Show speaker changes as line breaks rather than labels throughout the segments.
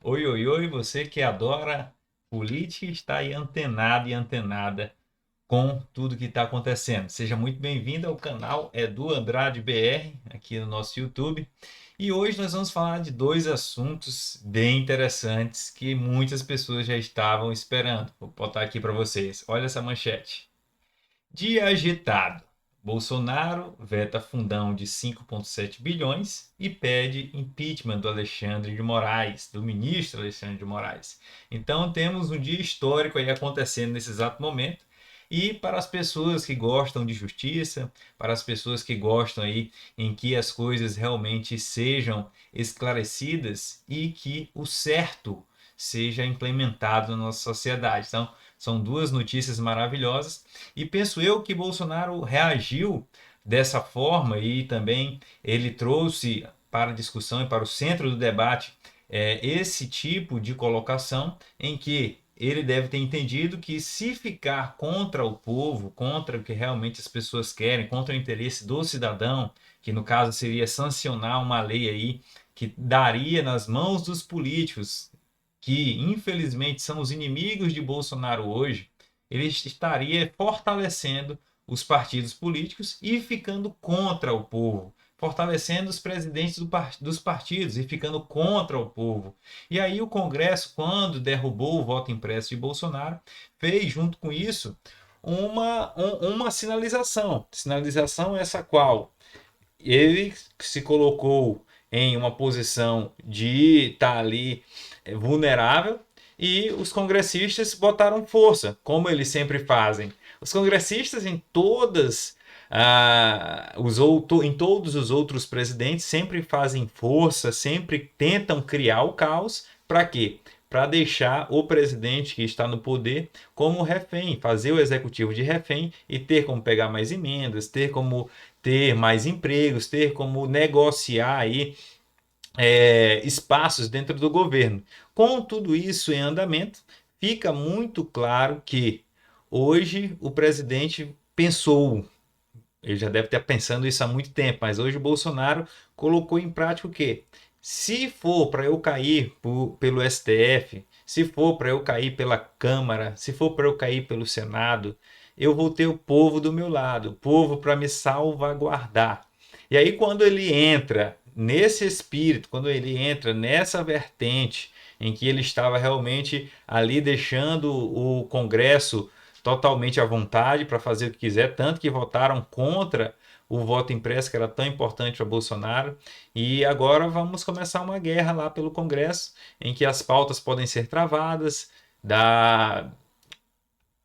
Oi, oi, oi, você que adora política e está aí antenado e antenada com tudo que está acontecendo. Seja muito bem-vindo ao canal Edu Andrade BR, aqui no nosso YouTube. E hoje nós vamos falar de dois assuntos bem interessantes que muitas pessoas já estavam esperando. Vou botar aqui para vocês. Olha essa manchete. Dia agitado. Bolsonaro veta fundão de 5,7 bilhões e pede impeachment do Alexandre de Moraes, do ministro Alexandre de Moraes. Então temos um dia histórico aí acontecendo nesse exato momento. E para as pessoas que gostam de justiça, para as pessoas que gostam aí em que as coisas realmente sejam esclarecidas e que o certo seja implementado na nossa sociedade. Então, são duas notícias maravilhosas e penso eu que Bolsonaro reagiu dessa forma e também ele trouxe para a discussão e para o centro do debate esse tipo de colocação em que ele deve ter entendido que se ficar contra o povo, contra o que realmente as pessoas querem, contra o interesse do cidadão, que no caso seria sancionar uma lei aí que daria nas mãos dos políticos, que infelizmente são os inimigos de Bolsonaro hoje, ele estaria fortalecendo os partidos políticos e ficando contra o povo, fortalecendo os presidentes dos partidos e ficando contra o povo. E aí o Congresso, quando derrubou o voto impresso de Bolsonaro, fez junto com isso uma sinalização essa qual ele se colocou em uma posição de estar ali vulnerável e os congressistas botaram força, como eles sempre fazem. Os congressistas em em todos os outros presidentes sempre fazem força, sempre tentam criar o caos. Para quê? Para deixar o presidente que está no poder como refém, fazer o executivo de refém e ter como pegar mais emendas, ter como ter mais empregos, ter como negociar aí espaços dentro do governo. Com tudo isso em andamento, fica muito claro que hoje o presidente pensou, ele já deve estar pensando isso há muito tempo, mas hoje o Bolsonaro colocou em prática o quê? Se for para eu cair pelo STF, se for para eu cair pela Câmara, se for para eu cair pelo Senado, eu vou ter o povo do meu lado, o povo para me salvaguardar. E aí, quando ele entra nesse espírito, quando ele entra nessa vertente em que ele estava realmente ali deixando o Congresso totalmente à vontade para fazer o que quiser, tanto que votaram contra o voto impresso, que era tão importante para Bolsonaro. E agora vamos começar uma guerra lá pelo Congresso, em que as pautas podem ser travadas, da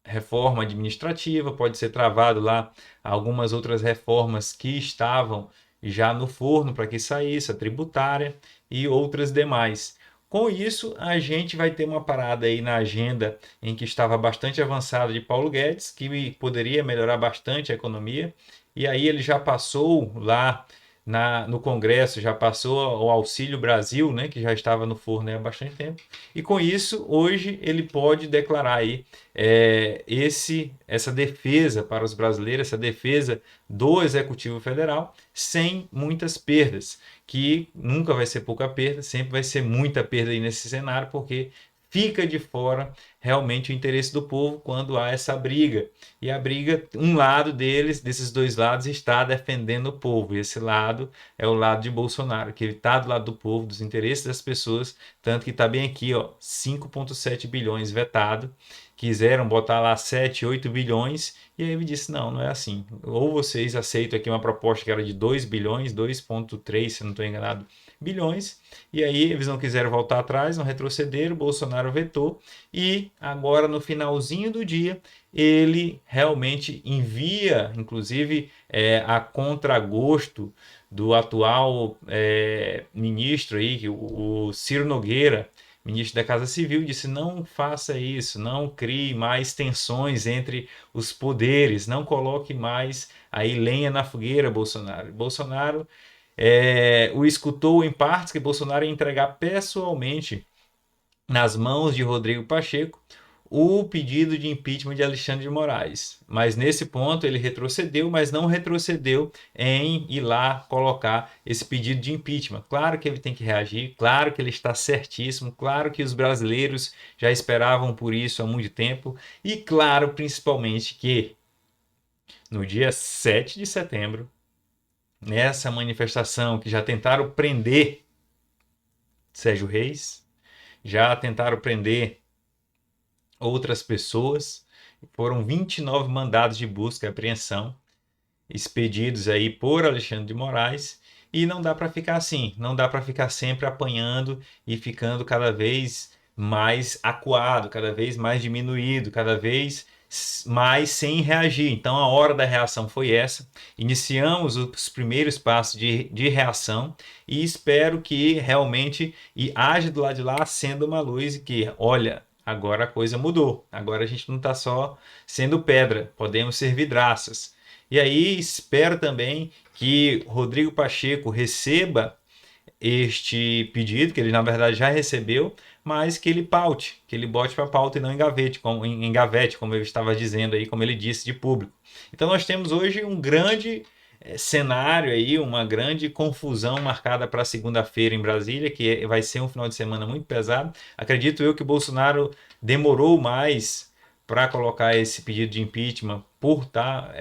reforma administrativa, pode ser travado lá algumas outras reformas que estavam já no forno para que saísse, a tributária e outras demais. Com isso, a gente vai ter uma parada aí na agenda em que estava bastante avançada de Paulo Guedes, que poderia melhorar bastante a economia, e aí ele já passou lá no Congresso, já passou o Auxílio Brasil, né, que já estava no forno há bastante tempo, e com isso, hoje ele pode declarar aí essa defesa para os brasileiros, essa defesa do Executivo Federal, sem muitas perdas, que nunca vai ser pouca perda, sempre vai ser muita perda aí nesse cenário, porque fica de fora realmente o interesse do povo quando há essa briga. E a briga, um lado desses dois lados, está defendendo o povo. E esse lado é o lado de Bolsonaro, que ele está do lado do povo, dos interesses das pessoas, tanto que está bem aqui, ó, 5,7 bilhões vetado. Quiseram botar lá 7, 8 bilhões, e aí ele disse: não, não é assim. Ou vocês aceitam aqui uma proposta que era de 2 bilhões, 2,3, se não estou enganado, bilhões, e aí eles não quiseram voltar atrás, não retrocederam, Bolsonaro vetou, e agora no finalzinho do dia ele realmente envia, inclusive a contragosto do atual ministro aí, o Ciro Nogueira, ministro da Casa Civil, disse: não faça isso, não crie mais tensões entre os poderes, não coloque mais aí lenha na fogueira, Bolsonaro. Bolsonaro o escutou em partes, que Bolsonaro ia entregar pessoalmente nas mãos de Rodrigo Pacheco o pedido de impeachment de Alexandre de Moraes. Mas nesse ponto ele retrocedeu, mas não retrocedeu em ir lá colocar esse pedido de impeachment. Claro que ele tem que reagir, claro que ele está certíssimo, claro que os brasileiros já esperavam por isso há muito tempo, e claro, principalmente, que no dia 7 de setembro, nessa manifestação que já tentaram prender Sérgio Reis, já tentaram prender outras pessoas. Foram 29 mandados de busca e apreensão expedidos aí por Alexandre de Moraes, e não dá para ficar assim, não dá para ficar sempre apanhando e ficando cada vez mais acuado, cada vez mais diminuído, cada vez mais sem reagir. Então a hora da reação foi essa. Iniciamos os primeiros passos de reação e espero que realmente haja do lado de lá acenda uma luz e que, olha, agora a coisa mudou. Agora a gente não está só sendo pedra, podemos ser vidraças. E aí espero também que Rodrigo Pacheco receba este pedido, que ele na verdade já recebeu, mas que ele paute, que ele bote para pauta e não em gavete, como eu estava dizendo aí, como ele disse de público. Então nós temos hoje um grande cenário aí, uma grande confusão marcada para segunda-feira em Brasília, que vai ser um final de semana muito pesado. Acredito eu que o Bolsonaro demorou mais para colocar esse pedido de impeachment por estar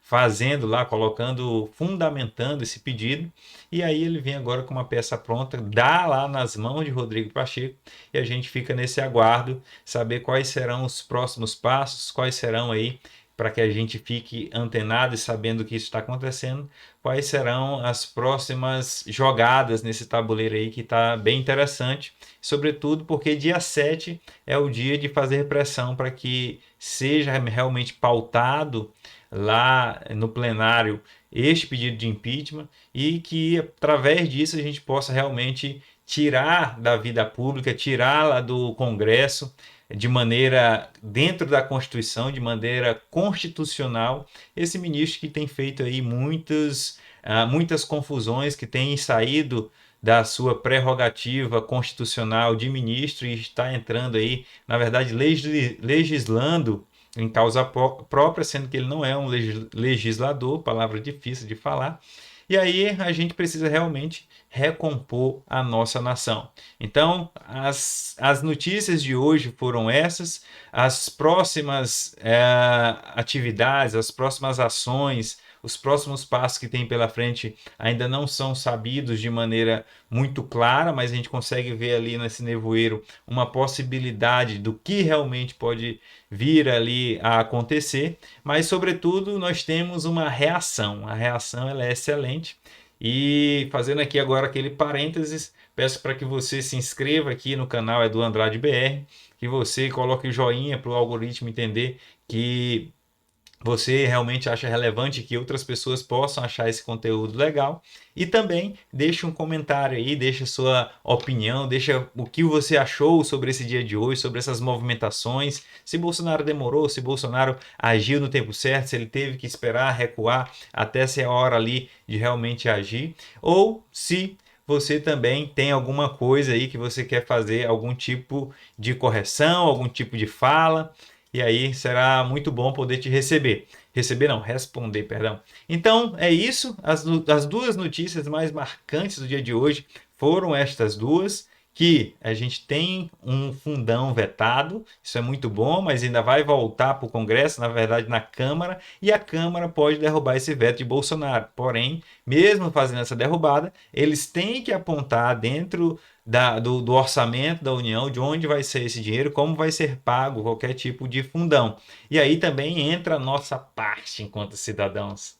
fazendo lá, colocando, fundamentando esse pedido, e aí ele vem agora com uma peça pronta, dá lá nas mãos de Rodrigo Pacheco, e a gente fica nesse aguardo, saber quais serão os próximos passos, quais serão aí, para que a gente fique antenado e sabendo que isso está acontecendo, quais serão as próximas jogadas nesse tabuleiro aí que está bem interessante, sobretudo porque dia 7 é o dia de fazer pressão para que seja realmente pautado lá no plenário este pedido de impeachment e que através disso a gente possa realmente tirar da vida pública, tirá-la do Congresso de maneira dentro da Constituição, de maneira constitucional, esse ministro que tem feito aí muitas confusões, que tem saído da sua prerrogativa constitucional de ministro e está entrando aí, na verdade, legislando em causa própria, sendo que ele não é um legislador, palavra difícil de falar. E aí a gente precisa realmente recompor a nossa nação. Então, as notícias de hoje foram essas. As próximas atividades, as próximas ações, os próximos passos que tem pela frente ainda não são sabidos de maneira muito clara, mas a gente consegue ver ali nesse nevoeiro uma possibilidade do que realmente pode vir ali a acontecer, mas sobretudo nós temos uma reação. A reação ela é excelente. E fazendo aqui agora aquele parênteses, peço para que você se inscreva aqui no canal Edu Andrade BR, que você coloque o joinha para o algoritmo entender que você realmente acha relevante, que outras pessoas possam achar esse conteúdo legal. E também deixa um comentário aí, deixa sua opinião, deixa o que você achou sobre esse dia de hoje, sobre essas movimentações, se Bolsonaro demorou, se Bolsonaro agiu no tempo certo, se ele teve que esperar, recuar até ser a hora ali de realmente agir, ou se você também tem alguma coisa aí que você quer fazer, algum tipo de correção, algum tipo de fala, e aí será muito bom poder te receber. Receber não, responder, perdão. Então é isso, as duas notícias mais marcantes do dia de hoje foram estas duas, que a gente tem um fundão vetado, isso é muito bom, mas ainda vai voltar para o Congresso, na verdade na Câmara, e a Câmara pode derrubar esse veto de Bolsonaro. Porém, mesmo fazendo essa derrubada, eles têm que apontar dentro do orçamento da União, de onde vai ser esse dinheiro, como vai ser pago qualquer tipo de fundão. E aí também entra a nossa parte enquanto cidadãos.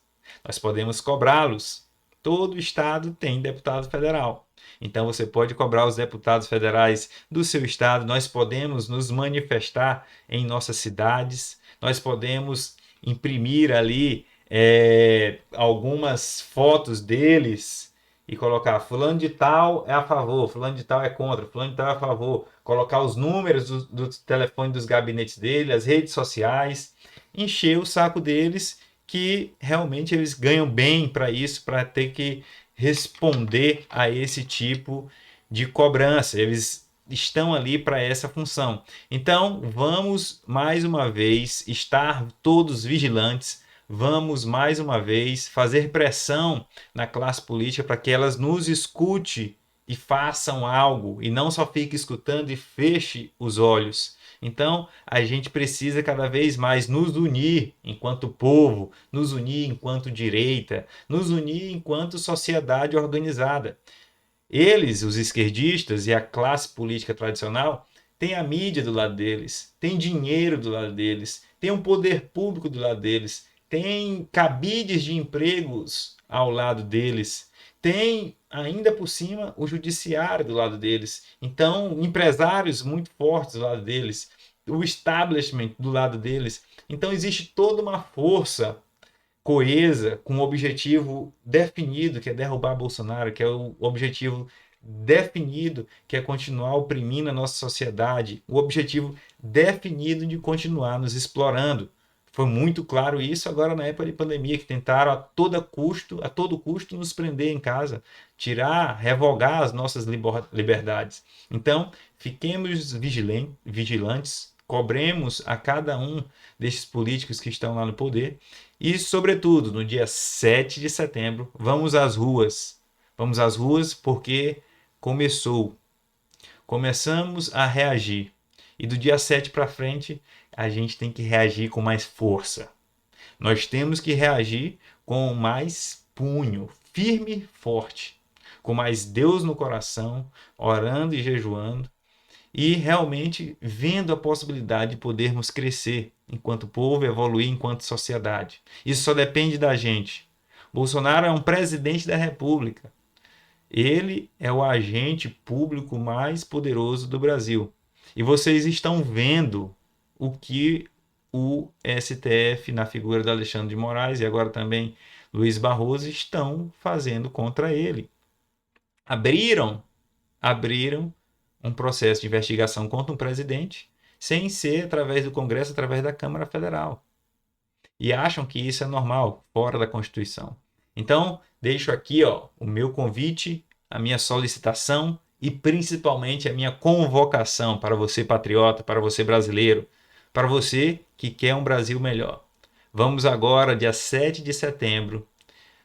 Nós podemos cobrá-los. Todo estado tem deputado federal. Então você pode cobrar os deputados federais do seu estado, nós podemos nos manifestar em nossas cidades, nós podemos imprimir ali algumas fotos deles e colocar fulano de tal é a favor, fulano de tal é contra, fulano de tal é a favor, colocar os números do telefone dos gabinetes dele, as redes sociais, encher o saco deles, que realmente eles ganham bem para isso, para ter que responder a esse tipo de cobrança. Eles estão ali para essa função. Então, vamos mais uma vez estar todos vigilantes, vamos mais uma vez fazer pressão na classe política para que elas nos escute e façam algo, e não só fique escutando e feche os olhos. Então, a gente precisa cada vez mais nos unir enquanto povo, nos unir enquanto direita, nos unir enquanto sociedade organizada. Eles, os esquerdistas e a classe política tradicional, têm a mídia do lado deles, têm dinheiro do lado deles, têm um poder público do lado deles, têm cabides de empregos ao lado deles, tem ainda por cima o judiciário do lado deles. Então, empresários muito fortes do lado deles, o establishment do lado deles. Então, existe toda uma força coesa, com um objetivo definido, que é derrubar Bolsonaro, que é o objetivo definido, que é continuar oprimindo a nossa sociedade, o objetivo definido de continuar nos explorando. Foi muito claro isso agora na época de pandemia, que tentaram a todo custo nos prender em casa, tirar, revogar as nossas liberdades. Então, fiquemos vigilantes, cobremos a cada um desses políticos que estão lá no poder e, sobretudo, no dia 7 de setembro, vamos às ruas. Vamos às ruas porque começamos a reagir. E do dia 7 para frente, a gente tem que reagir com mais força. Nós temos que reagir com mais punho, firme e forte, com mais Deus no coração, orando e jejuando, e realmente vendo a possibilidade de podermos crescer enquanto povo, evoluir enquanto sociedade. Isso só depende da gente. Bolsonaro é um presidente da República. Ele é o agente público mais poderoso do Brasil. E vocês estão vendo o que o STF, na figura de Alexandre de Moraes e agora também Luiz Barroso, estão fazendo contra ele. Abriram um processo de investigação contra um presidente sem ser através do Congresso, através da Câmara Federal. E acham que isso é normal, fora da Constituição. Então, deixo aqui o meu convite, a minha solicitação e principalmente a minha convocação para você patriota, para você brasileiro, para você que quer um Brasil melhor. Vamos agora, dia 7 de setembro,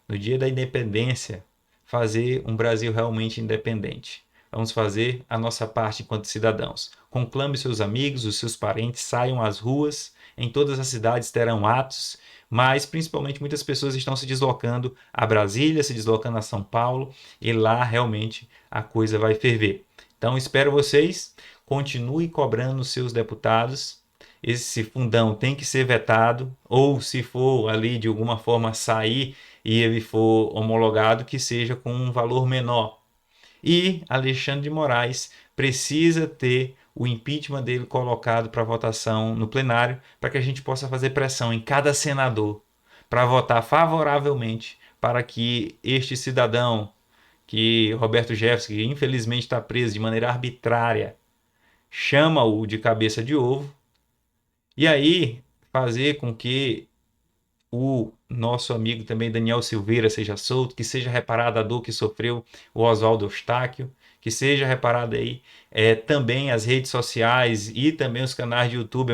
no dia da independência, fazer um Brasil realmente independente. Vamos fazer a nossa parte enquanto cidadãos. Conclame seus amigos, os seus parentes, saiam às ruas. Em todas as cidades terão atos, mas principalmente muitas pessoas estão se deslocando a Brasília, se deslocando a São Paulo, e lá realmente a coisa vai ferver. Então espero vocês, continue cobrando os seus deputados. Esse fundão tem que ser vetado, ou se for ali de alguma forma sair e ele for homologado, que seja com um valor menor. E Alexandre de Moraes precisa ter o impeachment dele colocado para votação no plenário, para que a gente possa fazer pressão em cada senador para votar favoravelmente para que este cidadão, que Roberto Jefferson, que infelizmente está preso de maneira arbitrária, chama-o de cabeça de ovo, e aí fazer com que o nosso amigo também Daniel Silveira seja solto, que seja reparada a dor que sofreu o Oswaldo Eustáquio, que seja reparada aí também as redes sociais e também os canais de YouTube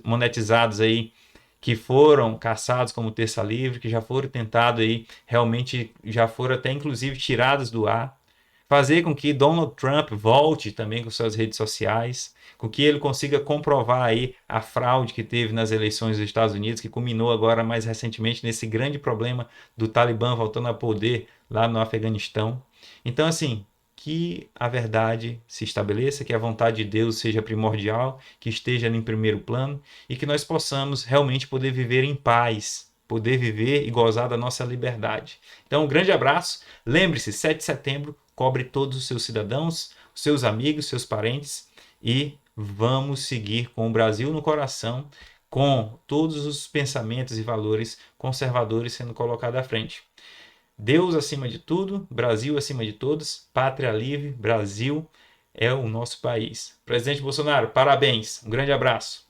monetizados aí, que foram caçados como Terça Livre, que já foram tentados aí, realmente já foram até inclusive tirados do ar. Fazer com que Donald Trump volte também com suas redes sociais, com que ele consiga comprovar aí a fraude que teve nas eleições dos Estados Unidos, que culminou agora mais recentemente nesse grande problema do Talibã voltando a poder lá no Afeganistão. Então, assim, que a verdade se estabeleça, que a vontade de Deus seja primordial, que esteja em primeiro plano e que nós possamos realmente poder viver em paz, poder viver e gozar da nossa liberdade. Então, um grande abraço. Lembre-se, 7 de setembro, cobre todos os seus cidadãos, os seus amigos, seus parentes e vamos seguir com o Brasil no coração, com todos os pensamentos e valores conservadores sendo colocados à frente. Deus acima de tudo, Brasil acima de todos, pátria livre, Brasil é o nosso país. Presidente Bolsonaro, parabéns, um grande abraço.